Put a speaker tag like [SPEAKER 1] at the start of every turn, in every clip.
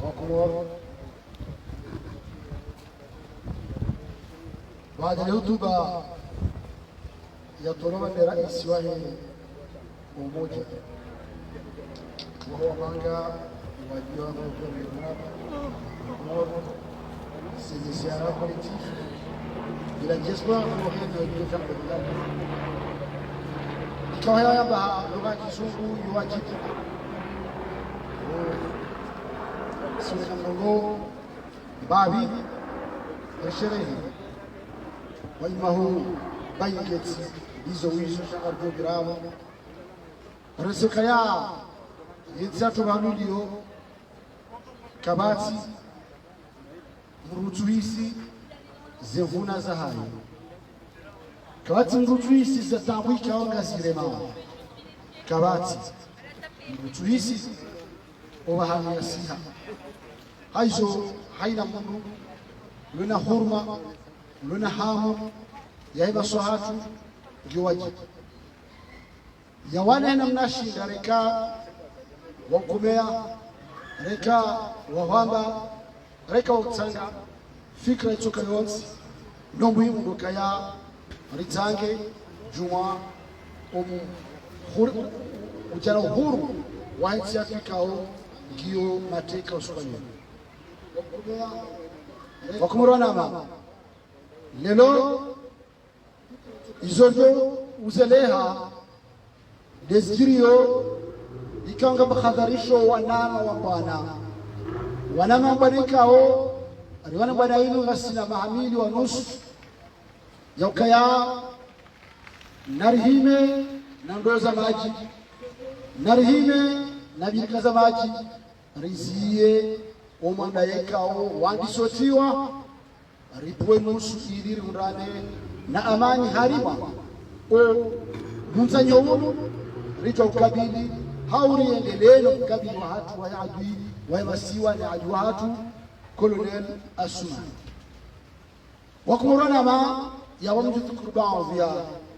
[SPEAKER 1] وكمور بعد الخطبة يطلب الرئيس وهي umoja وهو مانجا وجوه c'est des CRA collectifs de la diaspora marocaine de Jean-Claude. Ikawa yamba lugha Kizungu yuwajibu sina mgongo babi sherehe waimahu bayiketi hizo wizo shaka programu resekaya yitsatu banulio kabati murutuisi zevuna za hayo kabati murutuisi za tambwika onga zirema kabati murutuisi obahamu yasiha haizo haina mundu luna hurma luna hamu yaiba sohatu giwaji yawana na mnashinda reka wakumea reka wahamba reka wakutsanga fikra itoka yonsi no muhimu dokaya ritange juma ujana uhuru wa nchi ya Afrikao ngiyo mateka usukanyoni wakumurwana mama lelo izojo uzeleha desjirio ikanga makhadharisho wanama wa bwana wanama banikao aliwana bwana inu ngasina mahamili wa nusu yaukaya narihime na ndoo za maji narihime na birika za maji riziye omwanda yekao wandisotiwa ripwe nusu idiri undane na amani harima o munzanyo wunu rito ukabili hauri endelelo ukabili wa hatu wa adui wa masiwa na adui wa hatu Colonel Asumani wakumurana ma ya wamjutu kurbao vya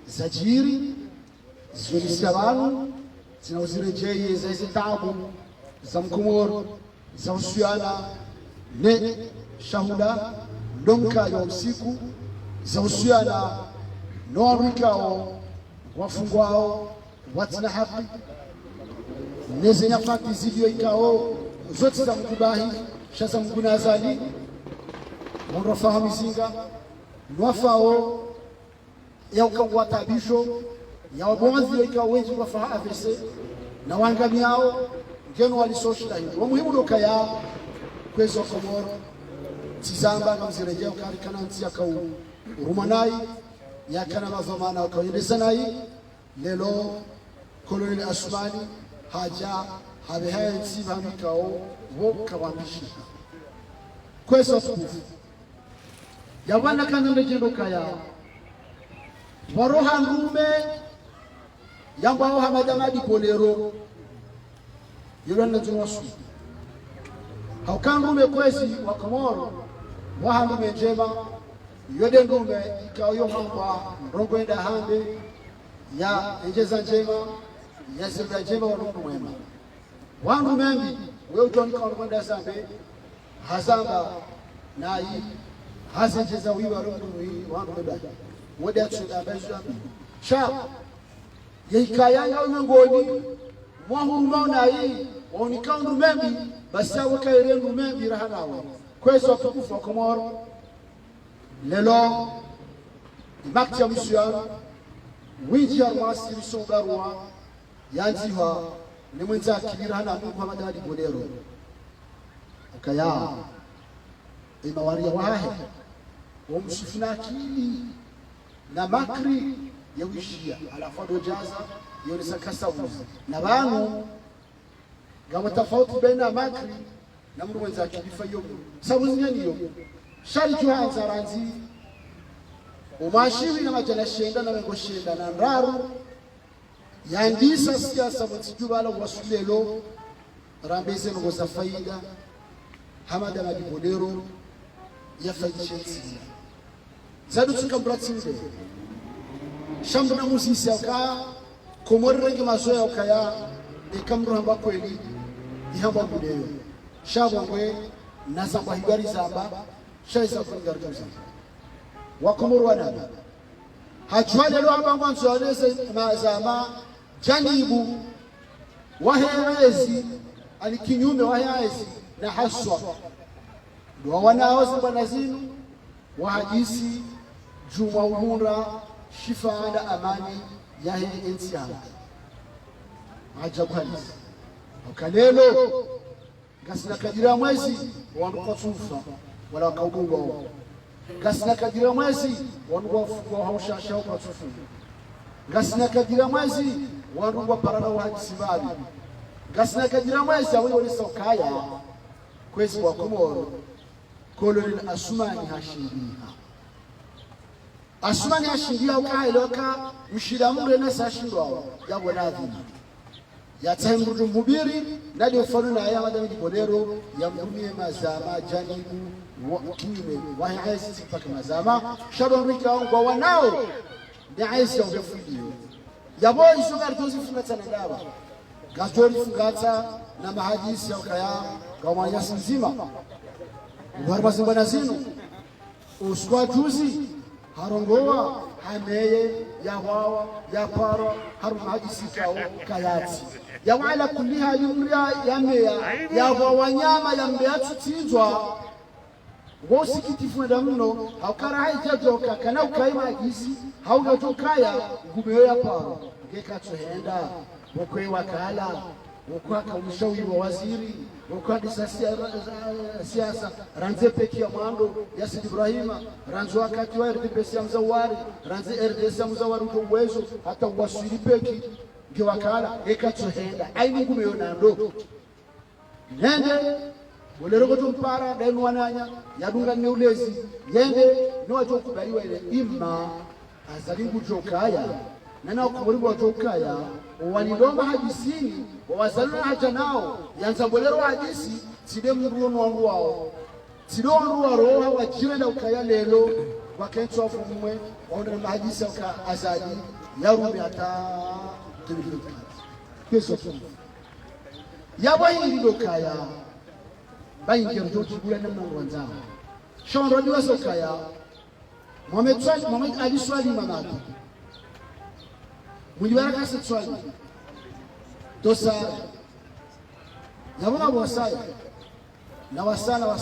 [SPEAKER 1] zajiri zwilisi abantu zinawzirejeye za hizi tabu za mkumoro za usiana ne shahuda ndomka ya usiku za usiana no arikao wafungwao watina haki neze nyafaki zivyo ikao zote za mkubahi shaza mgunazali mwarafahamu zinga nwafao ya ukawatabisho ya wabonzi ikao wenji wafaha AVC na wangamiao ngeno walisoshida hiyo muhimu dokaya kwezo komoro tizamba kamzirejea ukarikana ntia kau urumanai yakana mazomana ukayendesanai lelo Colonel Asumani haja habehaya nsiba mikao woka wambishi kwezo tukufu yabana kana ndejendo kaya waroha ngume yambao hamadamadi polero yolanda tunosu haukangume kwezi wa Komoro wahangume njema yode ngume ikao yohamba rongoenda hande ya enjeza njema ya zibra njema walungu mwema wangu membi wewe utoni kwa rongoenda zambe hazamba na hii hazenjeza wiwa walungu hii wangu mbeba wode atsuda bezwa cha yeikayanga ngoni mwahuruma na hii wonikandu membi basi awaka irendu membi rahanawe kwezo tukufu wa Komoro lelo imakti ya msuya winji ya mwasi msogarwa yanjiwa ni mwenza kibirahana Mungu wa madadi bodero ukaya imawaria wahe wamshifuna akili na makri ya wishia alafado jaza yonisa kasavuzi na banu gawa tofauti baina makri na mtu mwenza kibifa yomu sabuzi niyo shari juhanza ranzi umashiwi na majala shenda na mengo shenda na ndaru yandisa siasa mtijubala wasulelo rambeze ngo za faida hamada na bibodero ya faidishensi zadu tukambratsinde shambu na muzisi yaka komori rengi mazoya ukaya ikamru hamba kweli ihamba budeyo shabongwe nasamba higari zamba shaisa kuingari zamba wakomoro wanana hajwale lo amba mwanzo wanese mazama janibu waheezi alikinyume waheezi na haswa ndio wanaoza bwana zinu wahadisi juma umura shifanda amani yahe ensi yangu ajabu halisi ukalelo gasina kajira mwezi wanduka tufa wala wakaubunga wao gasina kajira mwezi wanduka fukwa haushasha kwa tufa gasina kajira mwezi wanduka parana wahadisi babi gasina kajira mwezi awe wali sokaya kwezi wa komoro kolonel asumani hashiriha asumani hashiriha ukailoka mshiramu na sashindwa yabo nadhima ya taimudu mubiri nadi ufanu na ya madami dibonero ya mdumie mazama janibu kinyume wahi aisi sipaka mazama shado mwika kwa wanao ni aisi ya ubefudio ya boi isugari tozi fungata na dawa gajori fungata na mahadisi ya ukaya kwa manyasi nzima uwarba zimbana zinu uskwa juzi harongoa hameye ya wawa ya para haru mahadisi kao kayati ya wala kuliha yumria ya meya ya wanyama ya mbea tutizwa wosi kitifunda mno haukara haijajoka kana ukaima agisi haujatokaya ngumeyo ya paro ngeka tuhenda wakwe wakala wakwaka umshauri wa waziri wakwandisa siasa ranze peki ya mwando ya Sidi Ibrahima ranzo wakati wa RDPS ya mzawari ranze RDS ya mzawari uwezo hata wasiri peki ngiwakala ekatuhenda aini ngumeyo nando nende Bolero tumpara denu wananya yadunga neulezi yende nojo kubaliwa ile imma azalingu jokaya nana kumuribu wajokaya waliloma hadisini wawazaluna haja nao yanza bolero hadisi side mruno wangu wao side wangu wa roha wajirenda ukaya lelo wakentwa fumwe waona mahadisi waka azadi yarumi hata tibidukati keso yabo hili dokaya baingi mtoto kule namna wanzao shonro diwa sokaya Mohamed Ali swali mamaki mulibaraka swali tosa yabona wasaya na wasala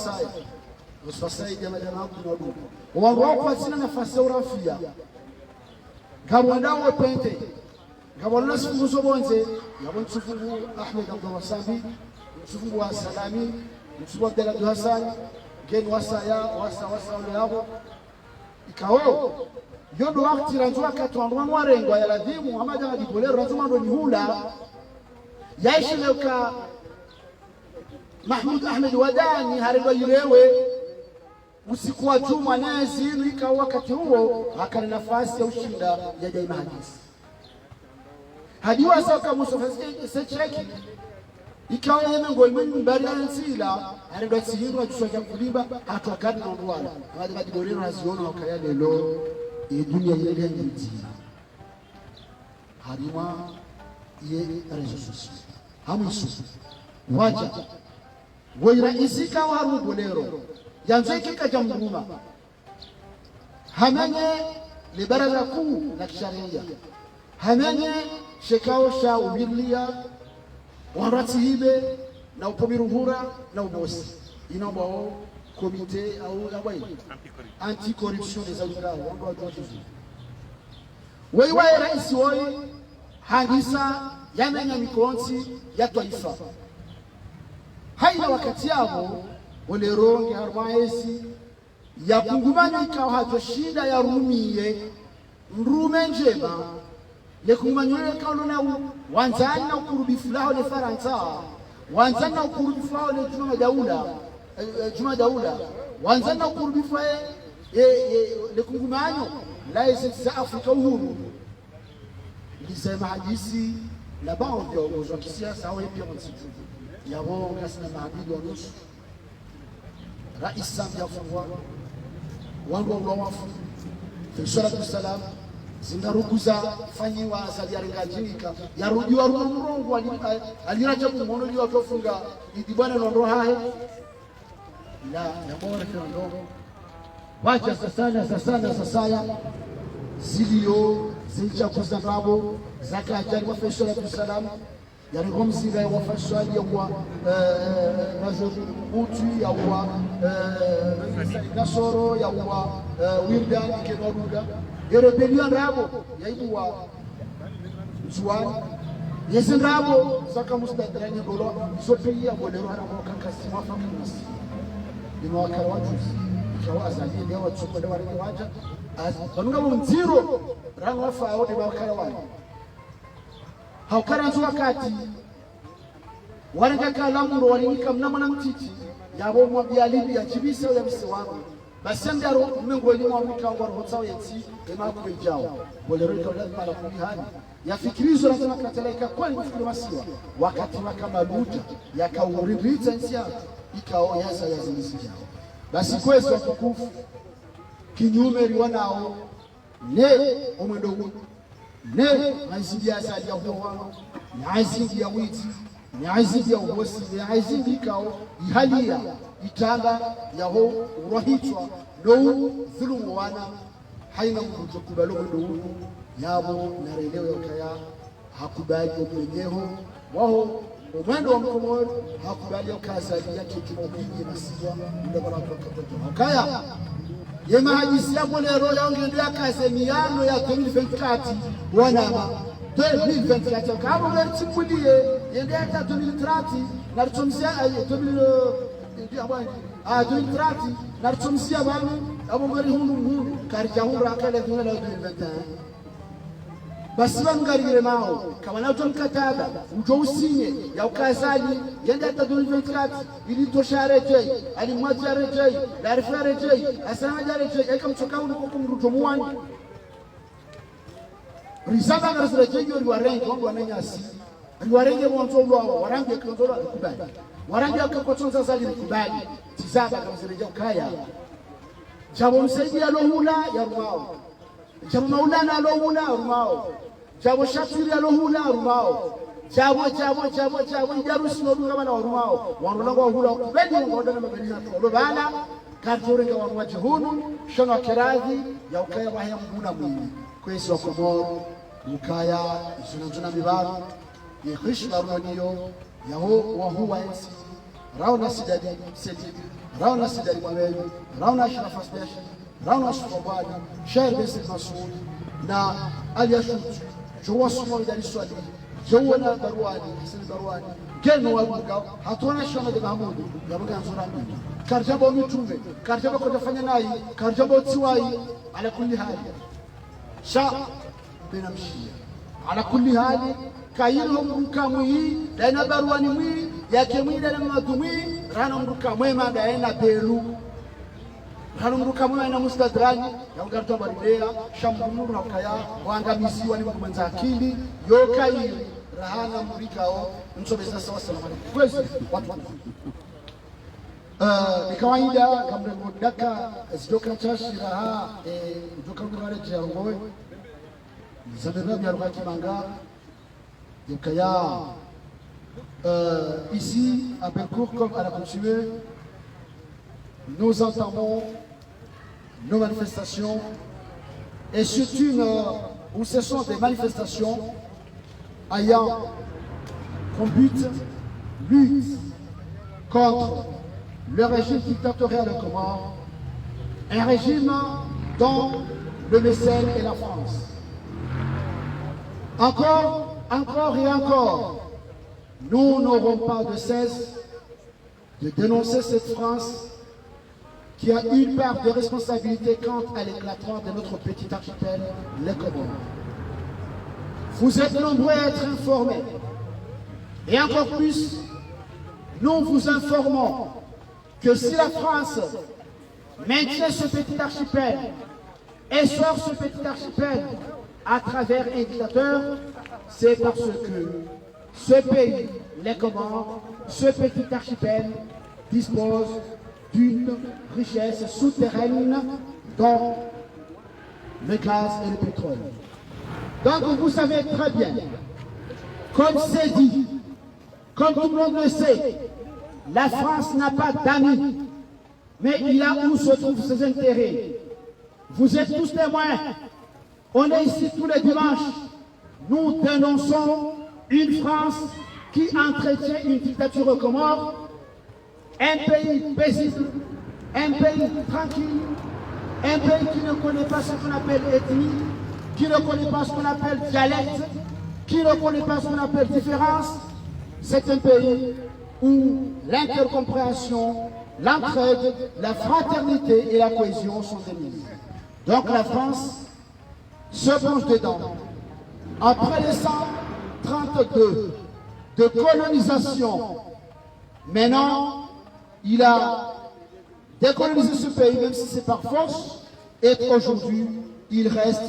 [SPEAKER 1] uswasai jamaa kuna duko wao kwa sina nafasi urafia ngabona pente ngabona sifuzo bonze yabona sifuzo Ahmed Abdullah Sambi sifuzo wa Salami sifuzo Abdullah Hassan gen wasaya wasa yabo ikao yondo wakati ranzwa katwandwa mwarengwa ya ladhimu Muhammad Ali Bolero ranzwa ndo nihula yaishi leuka Mahmud Ahmed Wadani haridwa yirewe usiku wa juma nazi ikawa wakati huo akana nafasi ya ushinda ya Jaima Hadisi hadiwa soka Mustafa Secheki ikawa yemengo mbali ansila haridwa sihiru ajusha kulimba hatu akadi na ndwala Muhammad Ali Bolero naziona wakaya lelo dunia ile nzima harima ye resources hamisu waja wairaisika wa haru Bolero yanzeki kajamruma hamenye ni baraza kuu la kisharia hamenye shekao sha umilia waratihibe na upomiruhura na ubosi inabao komite au abai anti corruption des avocats wangu wa justice wewe rais woi hangisa yamenya mikonzi ya taifa haina wakati yao Bolero harmaesi ya kungumanya ikawa hato shida ya rumiye mrume njema le kungumanya kaulona wanzani na ukurubifu lao le Faransa wanzani na ukurubifu lao le Juma Daula wanzani na ukurubifu le kungumanyo la za Afrika uhuru lisema hadisi la baadhi ya uongozi wa kisiasa au pia msitu yabo ngasina maadili wa nusu rais Samia Fungwa wangu wa wafu fi salatu salam zingarukuza fanyiwa saliarengajika yarudiwa rumungu aliracha kumono liwa tofunga idibana nondo hahe la yabora ndogo wacha sasaya zilio zilichakuza nabo zakajari wa fesha ya salam yarigomziga wa fesha ya wa utu ya wa nasoro ya wa wildan kenoruga yerebelion rabo yaibwa juan yesin rabo saka mustadrani dolo sopia bolero rabo kankasima famus dimo akarwajus kawa azali ndio wachukua dawa waja banunga munziro rango wafa wote bakarawana haukaranzu wakati waranga kalamuro walinika mnamana mtiti yabo mwabialibi ya jibisa ya msiwangu basendaro mmengo ni mwamika ngoro hotsawo yeti ema kubijao bolereka lazima la kumihani yafikirizo lazima katalaika kwani kufikiri masiwa wakati kama luta yakauririta nsia ikao yasa yazimisijao basi kwezo tukufu kinyume riwanao ne omwendo huu ne azidi asali ya huwa ni azidi ya witi ni azidi ya ubosi ni azidi kao ihalia itanga yaho urahitwa no dhulumu wana haina mtu kubalo ndo yabo na releo yakaya hakubali mwenyeho wao mwendo wa mkomo hakubali ukazali yake kimobiji masiwa ndio bala kwa kaya yema hajisi ya lero yangu ndio akasemiano ya 2024 wanama 2024 kama ngari chimulie yende hata 2030 na tumsia 2030 na tumsia bana abo ngari hunu karjahura kale 2021 basi bangarire mao kama na utomkataba ujo usinye ya ukazali yende hata 2024 ili toshareje alimwajareje darifareje asanajareje akamchoka uko kumruto muwani risaba ngarareje yo liwarenge wangu wananyasi liwarenge mwanzo wao warange kondola kubali warange akakotonza zali kubali tizaba kamzireje ukaya jabo msaidia lohula ya rumao jabo maulana lohula rumao jabo shatiri lohula rumao jabo jarusi no dunga bana rumao wanulanga hula kubedi ngodana mabeni hato bana kartorenga wanwaje hunu shona kiradhi ya ukaya bahya mbuna mwini kwesi wakomoro ukaya zunazuna mibaro ye khishna roniyo yaho wa huwa ensi rauna sidadi sedidi rauna sidadi mwameli rauna ashna fasdash rauna ashfabadi shair besi masud na aliyashut jowa sumo idari swali jowa na darwani hasan darwani kenu wabuka hatuna shona de mahmudu yabuka nzurani karjabo mitume karjabo kutafanya nayi karjabo tiwai ala kulli hali sha binamshia ala kulli hali kayilo mkamwi daina darwani mwi yake mwi na madumi rana mkamwe madaena pelu Halunguka mwana na mustadrani ya ungarto barilea shambulu na ukaya waangamizi wali kumanza akili yokai rahana murikao msobeza sawa salama kwezi watu ni kawaida kabla kudaka zidoka chashi raha kutoka ngare ya ngowe zabeba ya rugaki manga yokaya ici à Belcourt comme à la coutume nous entamons nos manifestations et surtout où ce sont des manifestations ayant comme but lutte contre le régime dictatorial de Comores, un régime dont le mécène est la France. Encore et encore, nous n'aurons pas de cesse de dénoncer cette France qui a une part de responsabilité quant à l'éclatement de notre petit archipel, les Comores. Vous êtes nombreux à être informés. Et encore plus, nous vous informons que si la France maintient ce petit archipel et sort ce petit archipel à travers un dictateur, c'est parce que ce pays, les Comores, ce petit archipel dispose d'une richesse souterraine dont le gaz et le pétrole. Donc vous savez très bien, comme c'est dit, comme tout le monde le sait, la France n'a pas d'amis, mais il y a où se trouvent ses intérêts. Vous êtes tous témoins, on est ici tous les dimanches, nous dénonçons une France qui entretient une dictature aux Comores, un pays paisible, un pays tranquille, un pays qui ne connaît pas ce qu'on appelle ethnie, qui ne connaît pas ce qu'on appelle dialecte, qui ne connaît pas ce qu'on appelle différence. C'est un pays où l'intercompréhension, l'entraide, la fraternité et la cohésion sont démises. Donc la France se plonge dedans. Après les 132 de colonisation, maintenant, il a décolonisé ce pays, même si c'est par force, et aujourd'hui, il reste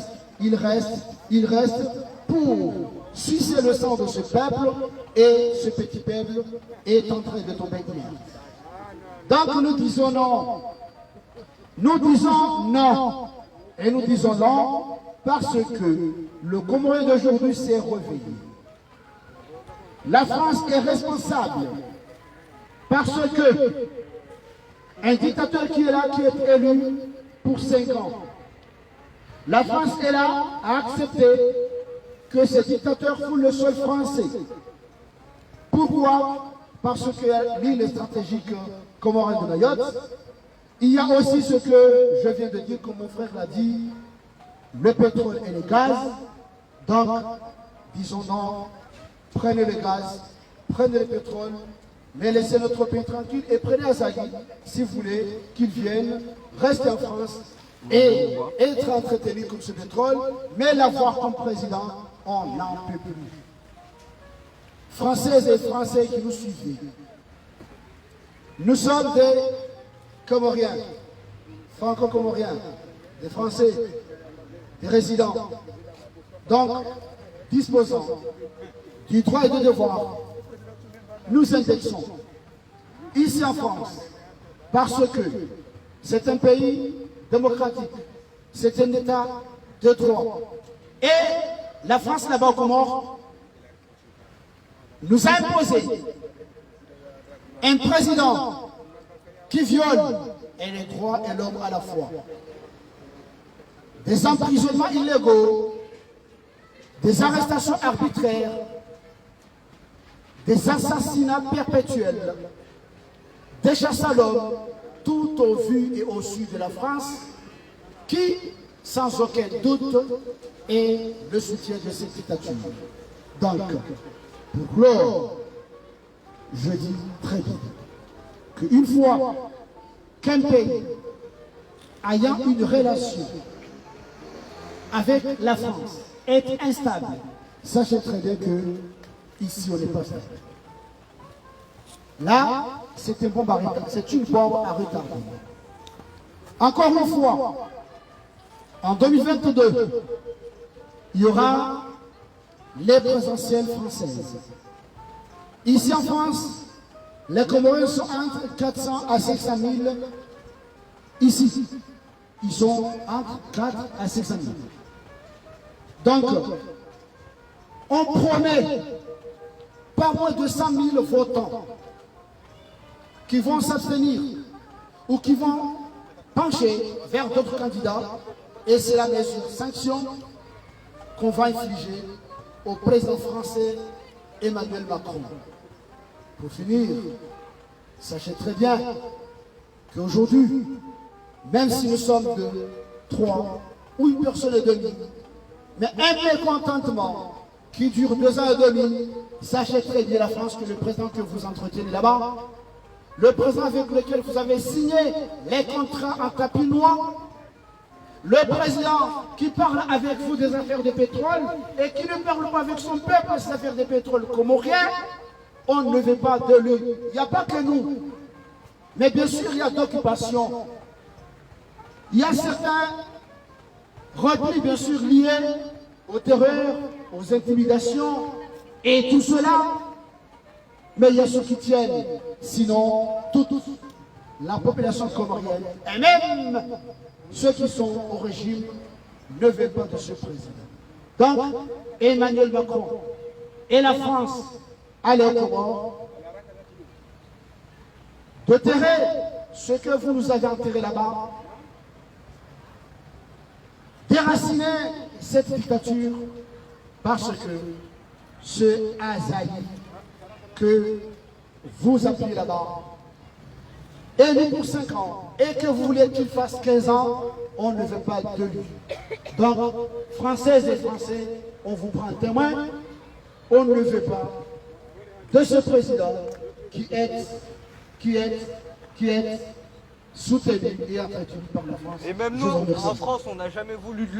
[SPEAKER 1] pour sucer le sang de ce peuple, et ce petit peuple est en train de tomber de merde. Donc nous disons non. Nous disons non. Et nous disons non parce que le Comorien d'aujourd'hui s'est réveillé. La France est responsable parce que un dictateur qui est là, qui est élu pour 5 ans. La France est là à accepter que ce dictateur foule le sol français. Pourquoi? Parce que l'île stratégique comorienne de Mayotte, il y a aussi ce que je viens de dire, comme mon frère l'a dit, le pétrole et le gaz. Donc, disons non, prenez le gaz, prenez le pétrole, mais laissez notre pays tranquille et prenez Azali, si vous voulez, qu'il vienne, rester en France et être entretenu comme ce pétrole, mais l'avoir comme président, on n'en peut plus. Françaises et Français qui nous suivent, nous sommes des Comoriens, franco-comoriens, des Français, des résidents, donc disposant du droit et du devoir, nous indexons ici en France parce que c'est un pays démocratique, c'est un État de droit. Et la France là-bas aux Comores nous a imposé un président qui viole les droits et l'homme à la fois. Des emprisonnements illégaux, des arrestations arbitraires, des assassinats perpétuels, des chasses à l'homme, tout au vu et au sud de la France, qui, sans aucun doute, est le soutien de cette dictature. Donc, pour clore, je dis très bien qu'une fois qu'un pays ayant une relation avec la France est instable, sachez très bien que ici on n'est pas stable. Là, c'est une bombe à retarder. C'est une bombe à retarder. Encore une fois, en 2022, il y aura les présidentielles françaises. Ici en France, les Comoriens sont entre 400 à 500 000. Ici, ils sont entre 4 à 500 000. Donc, on promet pas moins de 100 000 votants qui vont s'abstenir ou qui vont pencher vers d'autres candidats, et c'est la mesure sanction qu'on va infliger au président français Emmanuel Macron. Pour finir, sachez très bien qu'aujourd'hui, même si nous sommes de 3 ou une personne et demie, mais un mécontentement qui dure 2 ans et demi, sachez très bien la France que le président que vous entretenez là-bas, le président avec lequel vous avez signé les contrats en tapis noir, le président qui parle avec vous des affaires de pétrole et qui ne parle pas avec son peuple des affaires de pétrole comorien, on ne veut pas de lui. Il n'y a pas que nous. Mais bien sûr, il y a d'occupation. Il y a certains replis, bien sûr, liés aux terreurs, aux intimidations et tout cela. Mais il y a ceux qui tiennent. Sinon, toute la population comorienne, et même ceux qui sont au régime, ne veulent pas de ce président. Donc, Emmanuel Macron et la France allaient aux Comores, de terrer ce que vous nous avez enterré là-bas, déraciner cette dictature parce que ce Azaï que vous appuyez là-bas, élu pour 5 ans, et que vous voulez qu'il fasse 15 ans, on ne veut pas de lui. Donc, Françaises et Français, on vous prend témoin, on ne veut pas de ce président qui est soutenu et entretenu par la France.
[SPEAKER 2] Et même nous, en France, on n'a jamais voulu de lui.